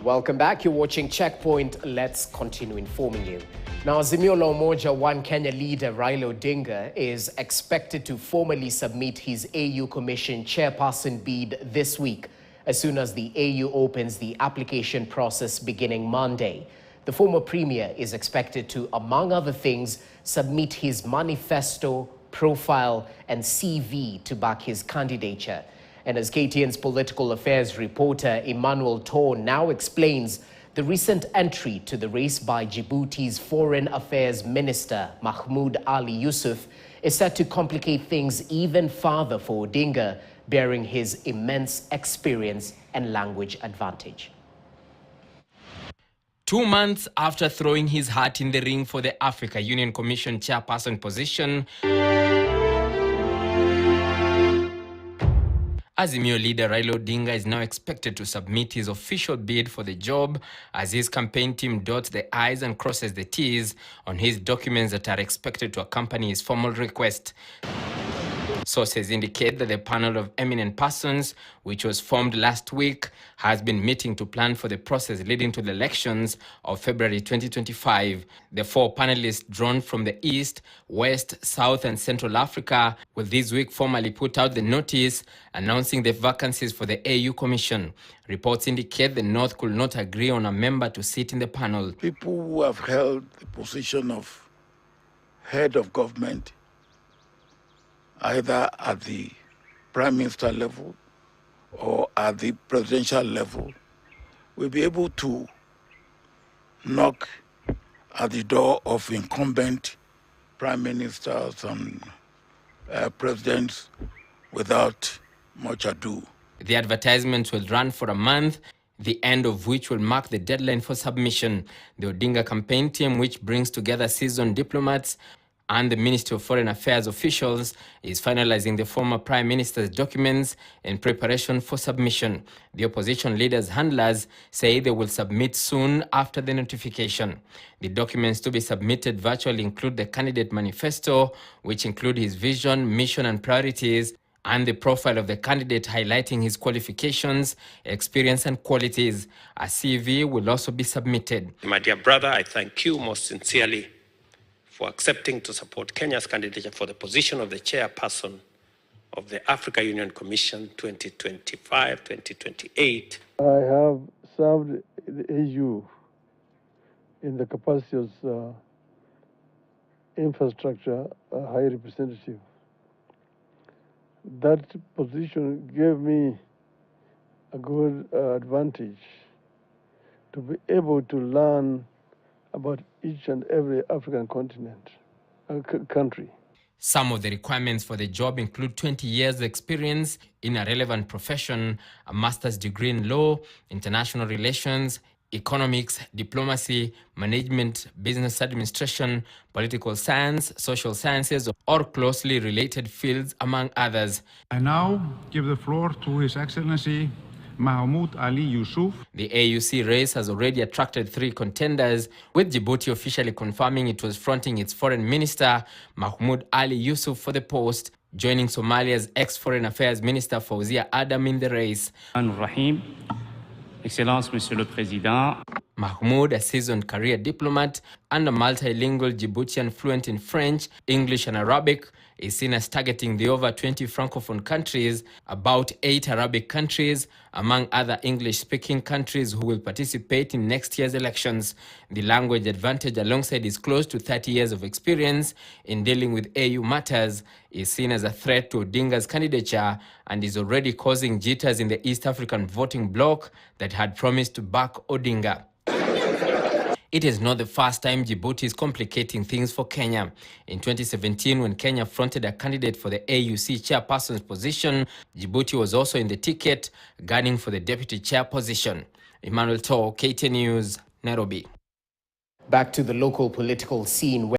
Welcome back. You're watching Checkpoint. Let's continue informing you. Now, Azimio la Umoja One Kenya leader Raila Odinga is expected to formally submit his AU Commission chairperson bid this week, as soon as the AU opens the application process beginning Monday. The former premier is expected to, among other things, submit his manifesto, profile, and CV to back his candidature. And as KTN's political affairs reporter Emmanuel Tor now explains, the recent entry to the race by Djibouti's Foreign Affairs Minister Mahmoud Ali Yusuf is set to complicate things even further for Odinga, bearing his immense experience and language advantage. 2 months after throwing his hat in the ring for the Africa Union Commission chairperson position, Azimio leader Raila Odinga is now expected to submit his official bid for the job as his campaign team dots the I's and crosses the T's on his documents that are expected to accompany his formal request. Sources indicate that the panel of eminent persons, which was formed last week, has been meeting to plan for the process leading to the elections of February 2025. The 4 panelists drawn from the East, West, South and Central Africa will this week formally put out the notice announcing the vacancies for the AU Commission. Reports indicate the North could not agree on a member to sit in the panel. People who have held the position of head of government, either at the prime minister level or at the presidential level, will be able to knock at the door of incumbent prime ministers and presidents without much ado. The advertisements will run for a month, the end of which will mark the deadline for submission. The Odinga campaign team, which brings together seasoned diplomats and the Ministry of Foreign Affairs officials, is finalizing the former Prime Minister's documents in preparation for submission. The opposition leader's handlers say they will submit soon after the notification. The documents to be submitted virtually include the candidate manifesto, which include his vision, mission and priorities, and the profile of the candidate highlighting his qualifications, experience and qualities. A CV will also be submitted. My dear brother, I thank you most sincerely for accepting to support Kenya's candidature for the position of the chairperson of the Africa Union Commission 2025-2028. I have served the AU in the capacity as infrastructure high representative. That position gave me a good advantage to be able to learn about each and every African continent, country. Some of the requirements for the job include 20 years experience in a relevant profession, a master's degree in law, international relations, economics, diplomacy, management, business administration, political science, social sciences, or closely related fields, among others. I now give the floor to His Excellency Mahmoud Ali Yusuf. The AUC race has already attracted 3 contenders, with Djibouti officially confirming it was fronting its foreign minister, Mahmoud Ali Yusuf, for the post, joining Somalia's ex-foreign affairs minister, Fauzia Adam, in the race. Rahim, Excellence, Monsieur le Président. Mahmoud, a seasoned career diplomat and a multilingual Djiboutian fluent in French, English and Arabic, is seen as targeting the over 20 francophone countries, about 8 Arabic countries, among other English-speaking countries who will participate in next year's elections. The language advantage, alongside his close to 30 years of experience in dealing with AU matters, is seen as a threat to Odinga's candidature and is already causing jitters in the East African voting bloc that had promised to back Odinga. It is not the first time Djibouti is complicating things for Kenya. In 2017, when Kenya fronted a candidate for the AUC chairperson's position, Djibouti was also in the ticket, gunning for the deputy chair position. Emmanuel Tor, KTN News, Nairobi. Back to the local political scene.